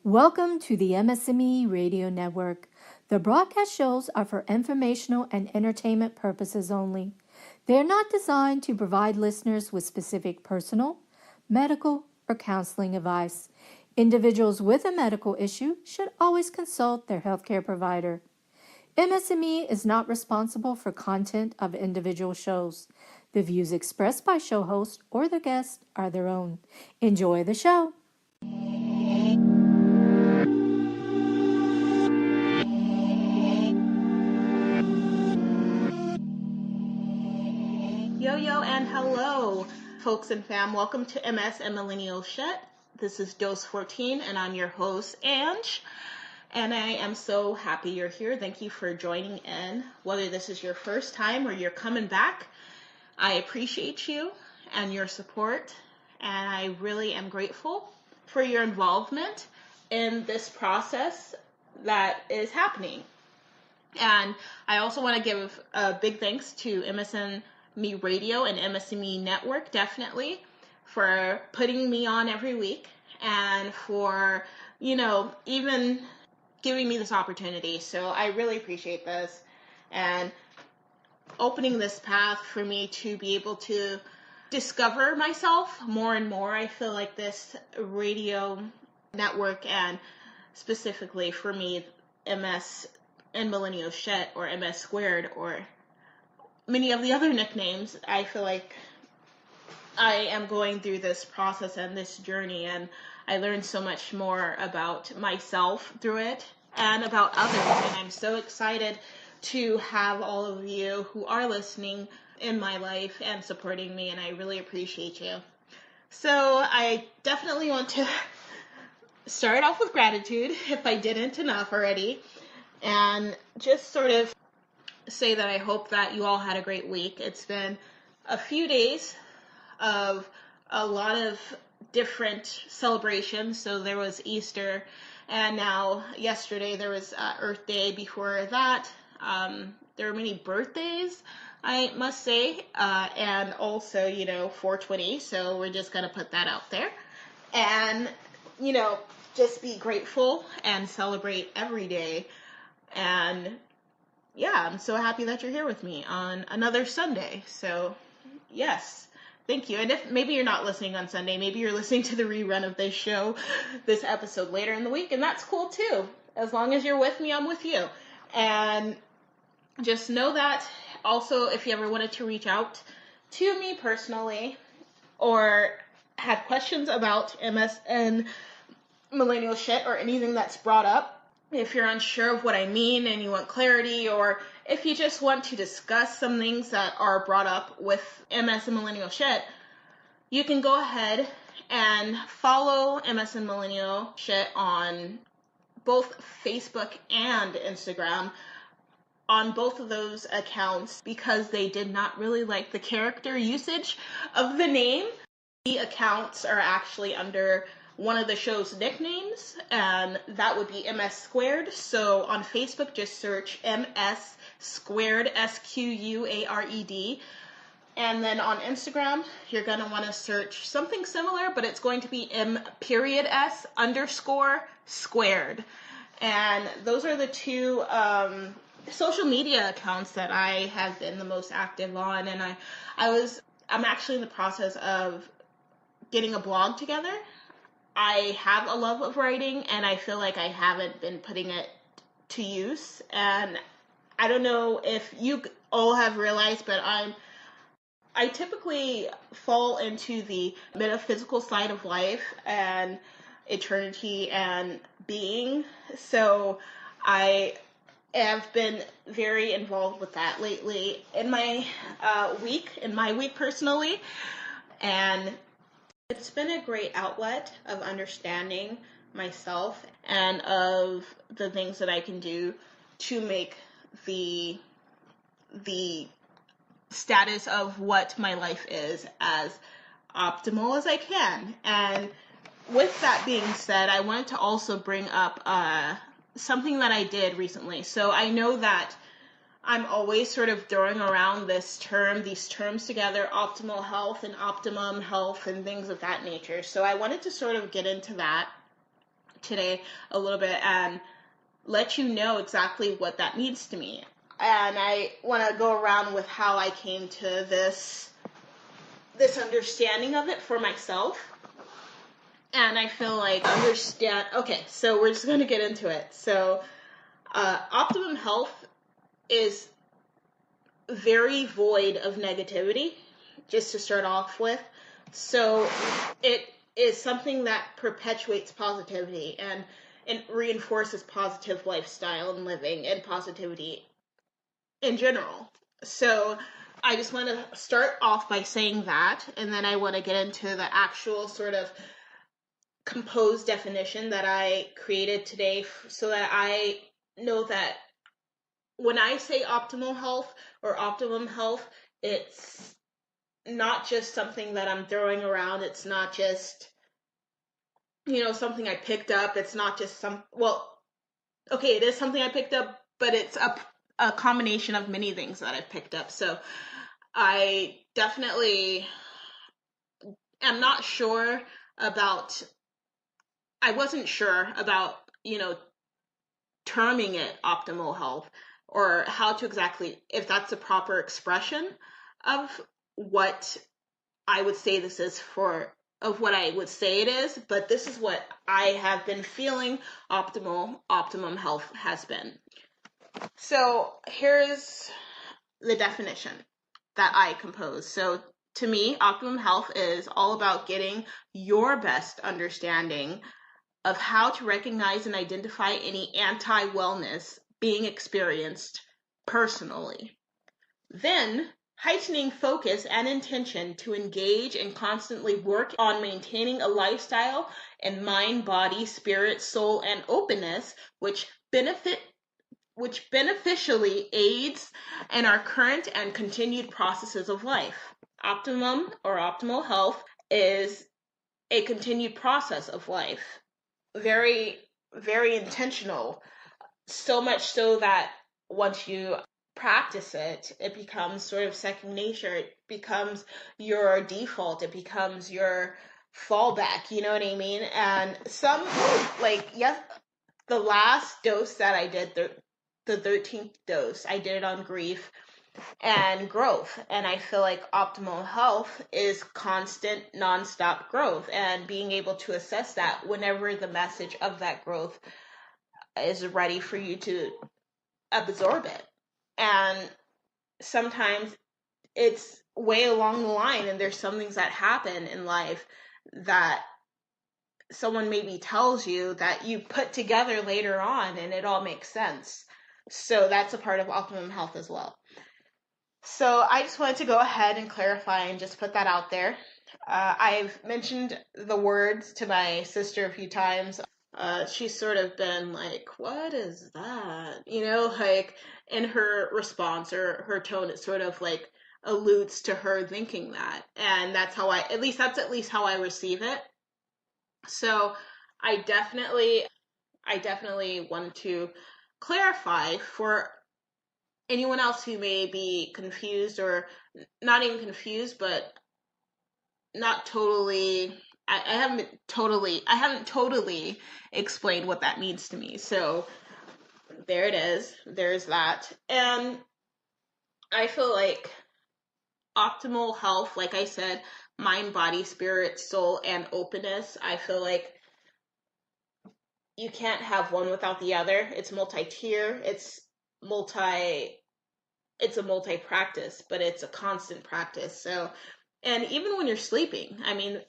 Welcome to the MS&Me Radio Network. The broadcast shows are for informational and entertainment purposes only. They are not designed to provide listeners with specific personal, medical, or counseling advice. Individuals with a medical issue should always consult their healthcare provider. MS&Me is not responsible for content of individual shows. The views expressed by show hosts or their guests are their own. Enjoy the show. Yo, and hello, folks and fam. Welcome to MS and Millennial Shit. This is Dose 14, and I'm your host, Ange. And I am so happy you're here. Thank you for joining in. Whether this is your first time or you're coming back, I appreciate you and your support. And I really am grateful for your involvement in this process that is happening. And I also want to give a big thanks to MS&Me Radio and MS&Me Network, definitely, for putting me on every week and for, even giving me this opportunity. So I really appreciate this and opening this path for me to be able to discover myself more and more. I feel like this radio network, and specifically for me, MS and Millennial Shit, or MS Squared, or many of the other nicknames, I feel like I am going through this process and this journey, and I learned so much more about myself through it and about others, and I'm so excited to have all of you who are listening in my life and supporting me, and I really appreciate you. So I definitely want to start off with gratitude, if I didn't enough already, and just sort of say that I hope that you all had a great week. It's been a few days of a lot of different celebrations. So there was Easter, and now yesterday there was Earth Day. Before that, there were many birthdays, I must say, and also, 420. So we're just going to put that out there. And, just be grateful and celebrate every day. And yeah, I'm so happy that you're here with me on another Sunday. So yes, thank you. And if maybe you're not listening on Sunday, maybe you're listening to the rerun of this show, this episode later in the week, and that's cool too. As long as you're with me, I'm with you. And just know that also, if you ever wanted to reach out to me personally or had questions about MS and Millennial Shit or anything that's brought up, if you're unsure of what I mean and you want clarity, or if you just want to discuss some things that are brought up with MS and Millennial Shit, you can go ahead and follow MS and Millennial Shit on both Facebook and Instagram, on both of those accounts, because they did not really like the character usage of the name. The accounts are actually under one of the show's nicknames, and that would be MS Squared. So on Facebook, just search MS Squared, SQUARED. And then on Instagram, you're going to want to search something similar, but it's going to be M_squared. And those are the two social media accounts that I have been the most active on. And I'm actually in the process of getting a blog together. I have a love of writing, and I feel like I haven't been putting it to use. And I don't know if you all have realized, but I typically fall into the metaphysical side of life and eternity and being. So I have been very involved with that lately in my week personally. And it's been a great outlet of understanding myself and of the things that I can do to make the status of what my life is as optimal as I can. And with that being said, I wanted to also bring up something that I did recently. So I know that I'm always sort of throwing around these terms together, optimal health and optimum health and things of that nature. So I wanted to sort of get into that today a little bit and let you know exactly what that means to me. And I want to go around with how I came to this understanding of it for myself. And I feel like okay, so we're just going to get into it. So Optimum Health is very void of negativity, just to start off with. So it is something that perpetuates positivity and reinforces positive lifestyle and living and positivity in general. So I just want to start off by saying that, and then I want to get into the actual sort of composed definition that I created today so that I know that when I say optimal health or optimum health, it's not just something that I'm throwing around. It's not just, something I picked up. It's not just it is something I picked up, but it's a combination of many things that I've picked up. So I definitely am not sure about, I wasn't sure about, terming it optimal health or how to exactly, if that's a proper expression of what I would say this is of what I would say it is, but this is what I have been feeling optimum health has been. So here's the definition that I compose. So to me, optimum health is all about getting your best understanding of how to recognize and identify any anti-wellness being experienced personally. Then, heightening focus and intention to engage and constantly work on maintaining a lifestyle and mind, body, spirit, soul, and openness, which beneficially aids in our current and continued processes of life. Optimum or optimal health is a continued process of life. Very, very intentional. So much so that once you practice it, it becomes sort of second nature. It becomes your default. It becomes your fallback. You know what I mean? And the last dose that I did, the 13th dose, I did it on grief and growth. And I feel like optimal health is constant, nonstop growth and being able to assess that whenever the message of that growth is ready for you to absorb it. And sometimes it's way along the line and there's some things that happen in life that someone maybe tells you that you put together later on and it all makes sense. So that's a part of optimum health as well. So I just wanted to go ahead and clarify and just put that out there. I've mentioned the words to my sister a few times. She's sort of been like, what is that? Like in her response or her tone, it sort of like alludes to her thinking that. And that's at least how I receive it. So I definitely want to clarify for anyone else who may be confused or not even confused, but not totally, I haven't totally explained what that means to me. So there it is. There's that. And I feel like optimal health, like I said, mind, body, spirit, soul, and openness, I feel like you can't have one without the other. It's multi-tier. It's a multi-practice, but it's a constant practice. So, and even when you're sleeping, I mean,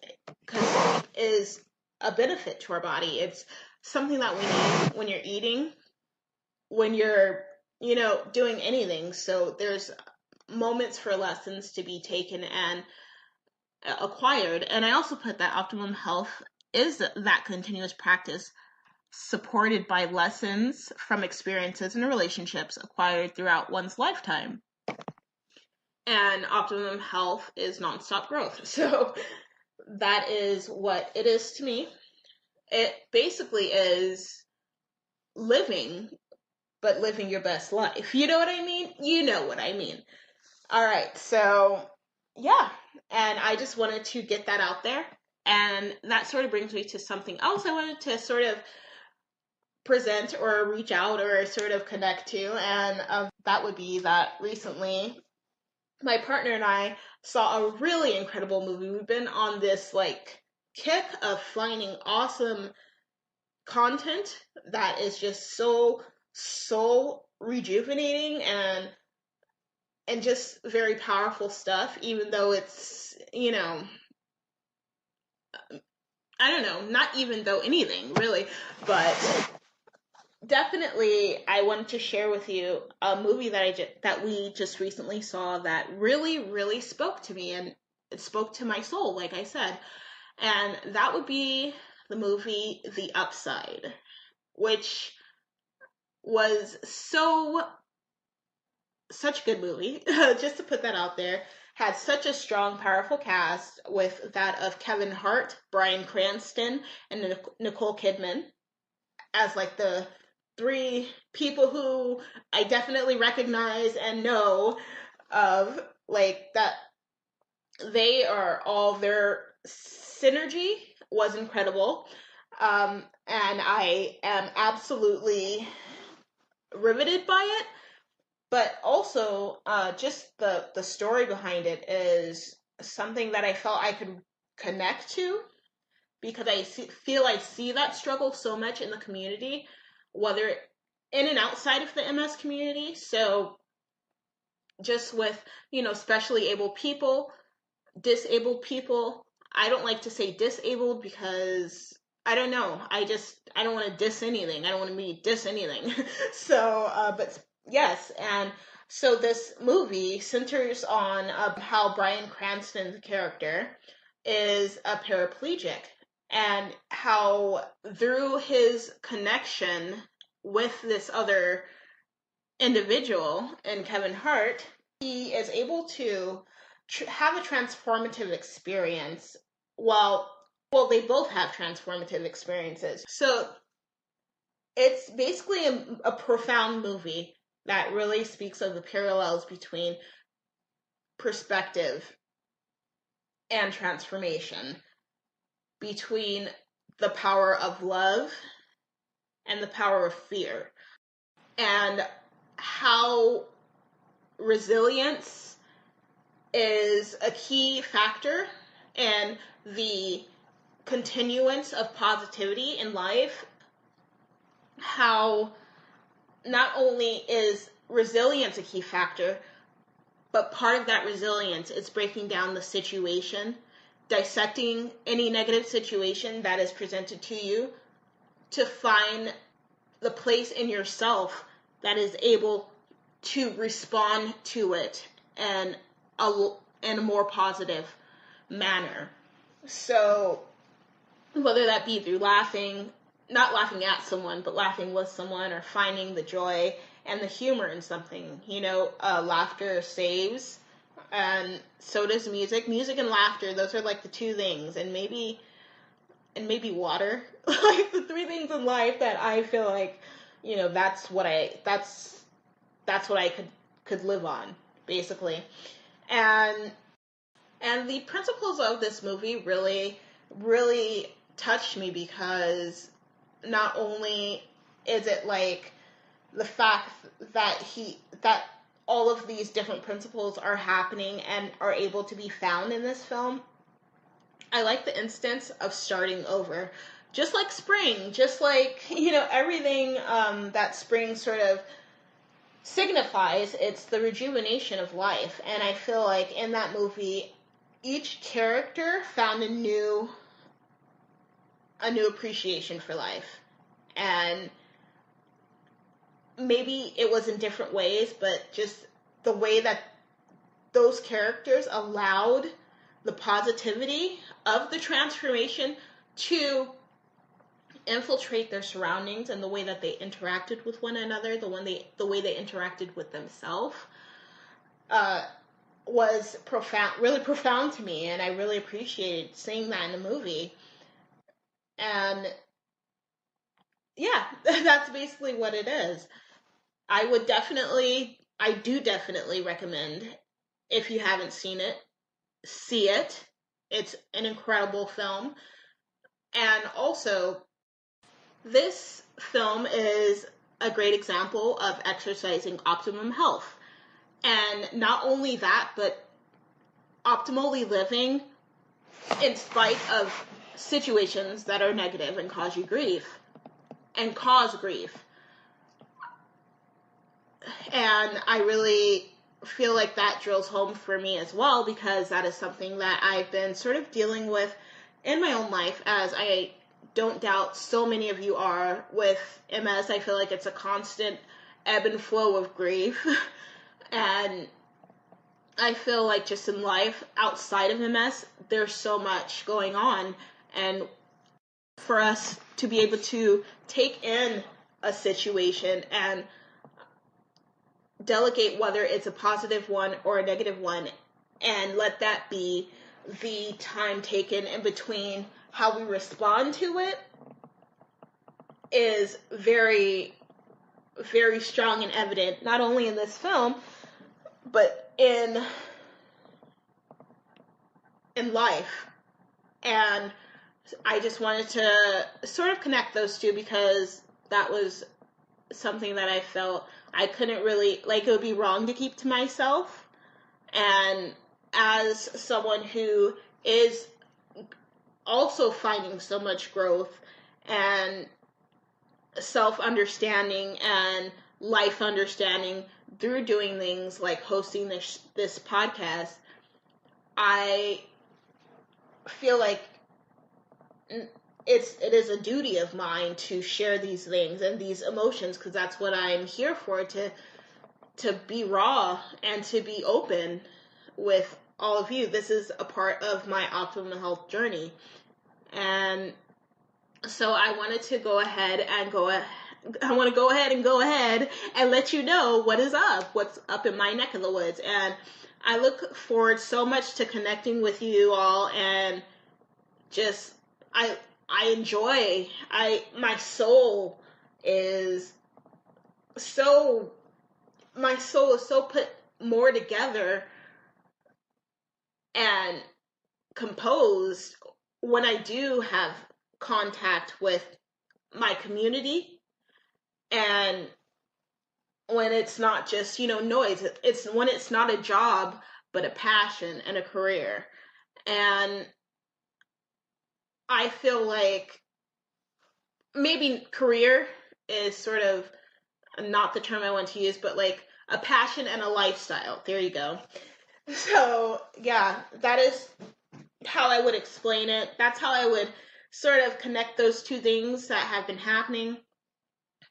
because sleep is a benefit to our body. It's something that we need when you're eating, when you're, doing anything. So there's moments for lessons to be taken and acquired. And I also put that optimum health is that continuous practice supported by lessons from experiences and relationships acquired throughout one's lifetime. And optimum health is nonstop growth. So that is what it is to me. It basically is living, but living your best life. You know what I mean? You know what I mean. All right. So yeah. And I just wanted to get that out there. And that sort of brings me to something else I wanted to sort of present or reach out or sort of connect to. And that would be that recently my partner and I saw a really incredible movie. We've been on this like kick of finding awesome content that is just so rejuvenating and just very powerful stuff, even though it's, I don't know, not even though anything really, but definitely I wanted to share with you a movie that we just recently saw that really spoke to me, and it spoke to my soul, like I said. And that would be the movie The Upside, which was such a good movie. Just to put that out there, had such a strong, powerful cast with that of Kevin Hart, Bryan Cranston, and Nicole Kidman as like the three people who I definitely recognize and know of, like that they are all, their synergy was incredible. And I am absolutely riveted by it. But also, just the story behind it is something that I felt I could connect to, because feel I see that struggle so much in the community, whether in and outside of the MS community. So just with, especially able people, disabled people. I don't like to say disabled because I don't know. I don't want to diss anything. I don't want to be diss anything. So, but yes, and so this movie centers on how Bryan Cranston's character is a paraplegic, and how through his connection with this other individual in Kevin Hart, he is able to have a transformative experience. Well, they both have transformative experiences. So it's basically a profound movie that really speaks of the parallels between perspective and transformation, between the power of love and the power of fear, and how resilience is a key factor in the continuance of positivity in life. How not only is resilience a key factor, but part of that resilience is breaking down the situation, dissecting any negative situation that is presented to you, to find the place in yourself that is able to respond to it in a more positive manner. So whether that be through laughing, not laughing at someone, but laughing with someone, or finding the joy and the humor in something, laughter saves, and so does music. Music and laughter, those are like the two things, and maybe water, like the three things in life that I feel like, that's what I could live on, basically. And the principles of this movie really touched me, because not only is it like the fact that that all of these different principles are happening and are able to be found in this film. I like the instance of starting over, just like spring, just like, everything that spring sort of signifies. It's the rejuvenation of life. And I feel like in that movie, each character found a new appreciation for life. And maybe it was in different ways, but just the way that those characters allowed the positivity of the transformation to infiltrate their surroundings, and the way that they interacted with one another, the way they interacted with themselves, was profound, really profound to me, and I really appreciated seeing that in the movie. And yeah, that's basically what it is. I do definitely recommend, if you haven't seen it, see it. It's an incredible film. And also, This film is a great example of exercising optimum health. And not only that, but optimally living in spite of situations that are negative and cause you grief and cause grief. And I really feel like that drills home for me as well, because that is something that I've been sort of dealing with in my own life, as I don't doubt so many of you are with MS. I feel like it's a constant ebb and flow of grief. And I feel like just in life outside of MS, there's so much going on. And for us to be able to take in a situation and delegate whether it's a positive one or a negative one, and let that be the time taken in between how we respond to it, is very, very strong and evident, not only in this film, but in life. And I just wanted to sort of connect those two, because that was something that I felt I couldn't really, like, it would be wrong to keep to myself. And as someone who is also finding so much growth and self-understanding and life understanding through doing things like hosting this podcast, I feel like it is a duty of mine to share these things and these emotions, because that's what I'm here for, to be raw and to be open with all of you. This is a part of my optimal health journey. And so I wanted to go ahead and go ahead and let you know what's up in my neck of the woods. And I look forward so much to connecting with you all, and just I enjoy, my soul is so put more together and composed when I do have contact with my community, and when it's not just, noise. It's when it's not a job, but a passion and a career. And I feel like maybe career is sort of not the term I want to use, but like a passion and a lifestyle. There you go. So yeah, that is how I would explain it. That's how I would sort of connect those two things that have been happening,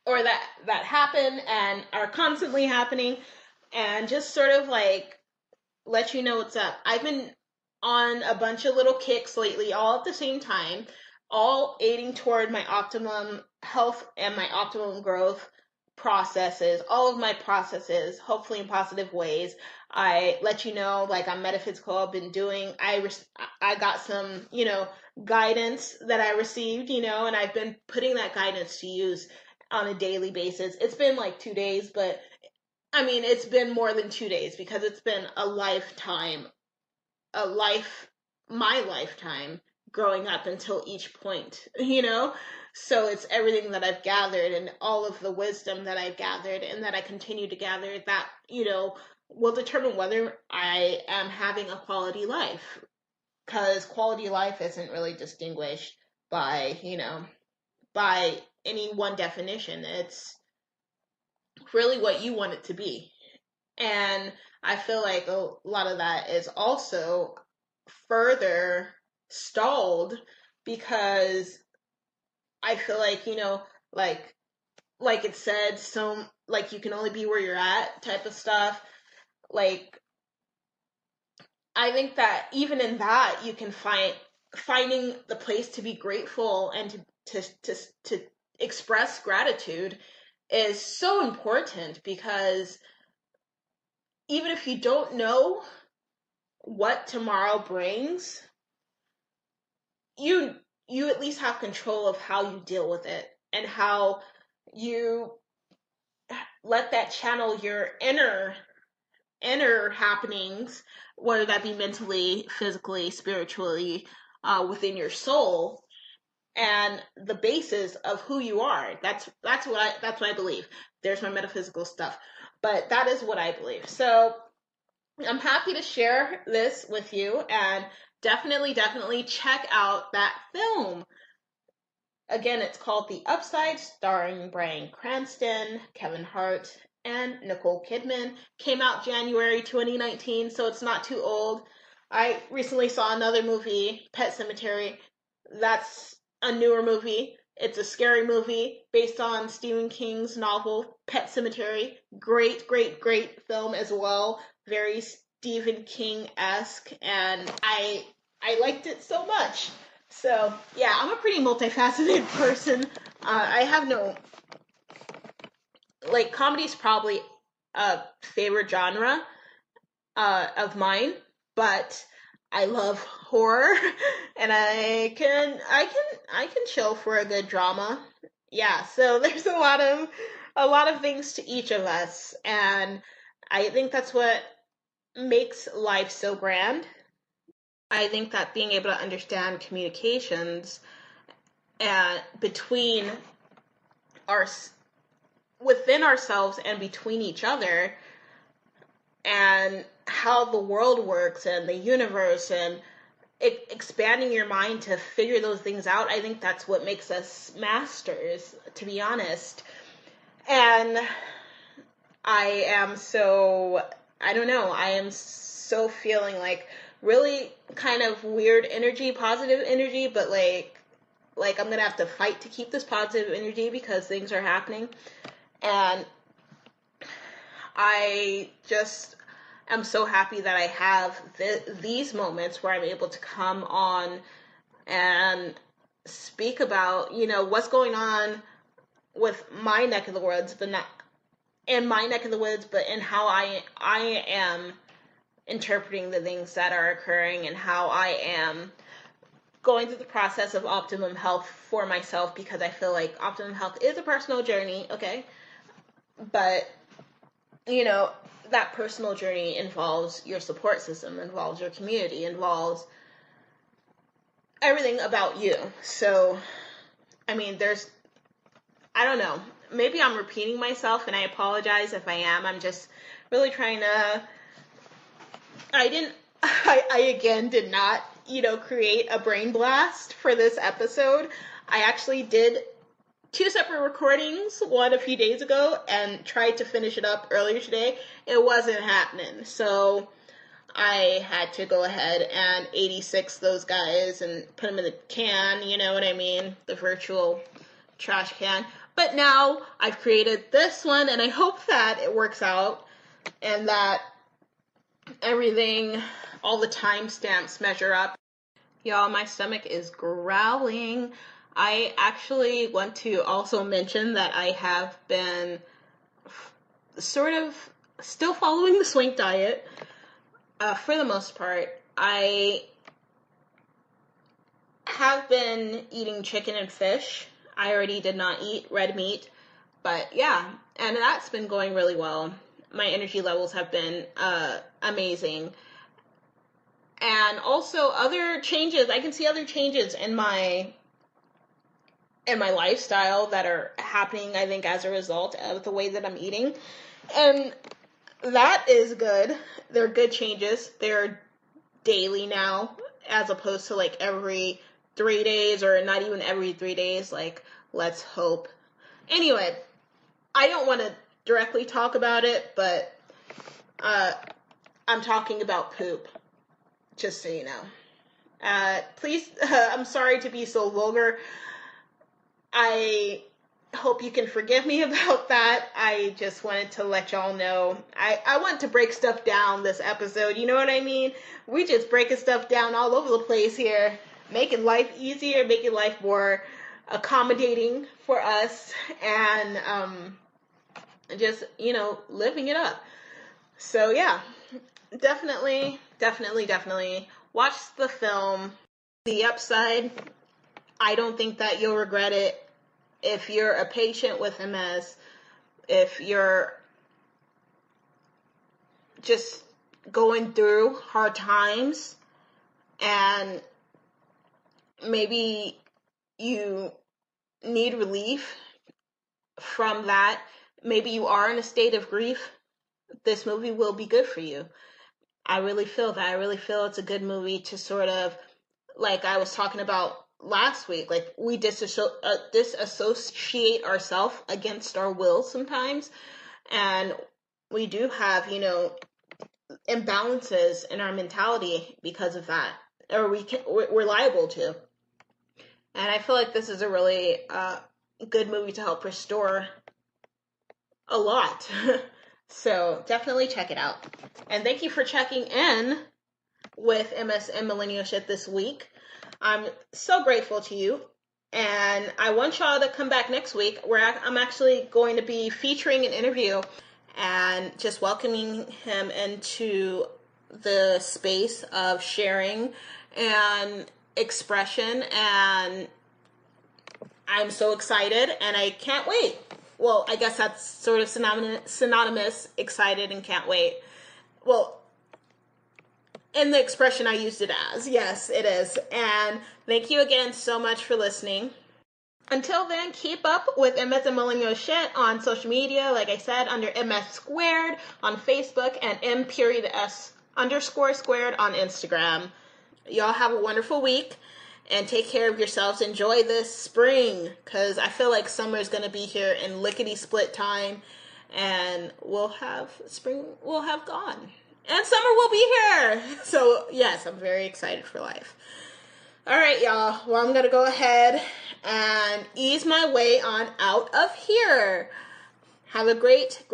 or that happen and are constantly happening, and just sort of like let you know what's up. I've been on a bunch of little kicks lately, all at the same time, all aiding toward my optimum health and my optimum growth processes, all of my processes, hopefully in positive ways. I let you know, like on Metaphysical, I've been doing, I got some, guidance that I received, and I've been putting that guidance to use on a daily basis. It's been like 2 days, but I mean, it's been more than 2 days, because it's been my lifetime growing up until each point, So it's everything that I've gathered and all of the wisdom that I've gathered and that I continue to gather that, will determine whether I am having a quality life. Because quality life isn't really distinguished by, by any one definition. It's really what you want it to be. And I feel like a lot of that is also further stalled, because I feel like, like it said, so like you can only be where you're at type of stuff. Like, I think that even in that, you can finding the place to be grateful and to express gratitude is so important, because even if you don't know what tomorrow brings, you at least have control of how you deal with it, and how you let that channel your inner happenings, whether that be mentally, physically, spiritually, within your soul, and the basis of who you are. That's what I believe. There's my metaphysical stuff, but that is what I believe. So I'm happy to share this with you, and definitely check out that film. Again, it's called The Upside, starring Bryan Cranston, Kevin Hart, and Nicole Kidman. Came out January 2019, so it's not too old. I recently saw another movie, Pet Sematary. That's a newer movie. It's a scary movie based on Stephen King's novel, Pet Sematary. Great film as well. Very Stephen King-esque, and I liked it so much. So, yeah, I'm a pretty multifaceted person. I have no, like, comedy's probably a favorite genre of mine, but I love horror, and I can chill for a good drama. Yeah, so there's a lot of things to each of us, and I think that's what makes life so grand. I think that being able to understand communications and within ourselves and between each other, and how the world works and the universe, and expanding your mind to figure those things out, I think that's what makes us masters, to be honest. And I am so feeling like really kind of weird energy, positive energy, but like I'm gonna have to fight to keep this positive energy because things are happening. And I just am so happy that I have these moments where I'm able to come on and speak about, what's going on with my neck of the woods, but not in my neck of the woods, but in how I am interpreting the things that are occurring, and how I am going through the process of optimum health for myself, because I feel like optimum health is a personal journey, okay? But, that personal journey involves your support system, involves your community, involves everything about you. So, I don't know. Maybe I'm repeating myself, and I apologize if I am. I'm just really trying to... I again did not, create a brain blast for this episode. I actually did 2 separate recordings, one a few days ago, and tried to finish it up earlier today. It wasn't happening. So I had to go ahead and 86 those guys and put them in the can, you know what I mean? The virtual trash can. But now I've created this one, and I hope that it works out and that everything, all the timestamps measure up. Y'all, my stomach is growling. I actually want to also mention that I have been sort of still following the Swank diet for the most part. I have been eating chicken and fish. I already did not eat red meat, but yeah, and that's been going really well. My energy levels have been amazing. And also other changes, I can see other changes in my lifestyle that are happening, I think, as a result of the way that I'm eating. And that is good. They're good changes. They're daily now, as opposed to like every 3 days, or not even every 3 days. Like, let's hope. Anyway, I don't want to directly talk about it, but I'm talking about poop, just so you know. Please, I'm sorry to be so vulgar. I hope you can forgive me about that. I just wanted to let y'all know. I want to break stuff down this episode, you know what I mean? We just breaking stuff down all over the place here, making life easier, making life more accommodating for us, and just, living it up. So yeah, definitely watch the film, The Upside. I don't think that you'll regret it. If you're a patient with MS, if you're just going through hard times, and maybe you need relief from that, maybe you are in a state of grief, this movie will be good for you. I really feel that. I really feel it's a good movie to sort of, like I was talking about last week, like we disassociate ourselves against our will sometimes. And we do have, imbalances in our mentality because of that, or we're liable to. And I feel like this is a really good movie to help restore a lot. So definitely check it out. And thank you for checking in with MS and Millennial Shit this week. I'm so grateful to you. And I want y'all to come back next week where I'm actually going to be featuring an interview and just welcoming him into the space of sharing and expression. And I'm so excited and I can't wait. Well, I guess that's sort of synonymous, excited and can't wait. Well, in the expression I used it as. Yes, it is. And thank you again so much for listening. Until then, keep up with MS and Millennial Shit on social media, like I said, under MS Squared on Facebook and M.S_squared on Instagram. Y'all have a wonderful week and take care of yourselves. Enjoy this spring, because I feel like summer is going to be here in lickety-split time, and spring will have gone. And summer will be here. So, yes, I'm very excited for life. All right, y'all. Well, I'm going to go ahead and ease my way on out of here. Have a great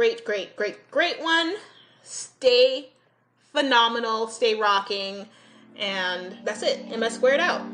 one. Stay phenomenal. Stay rocking. And that's it. MS Squared out.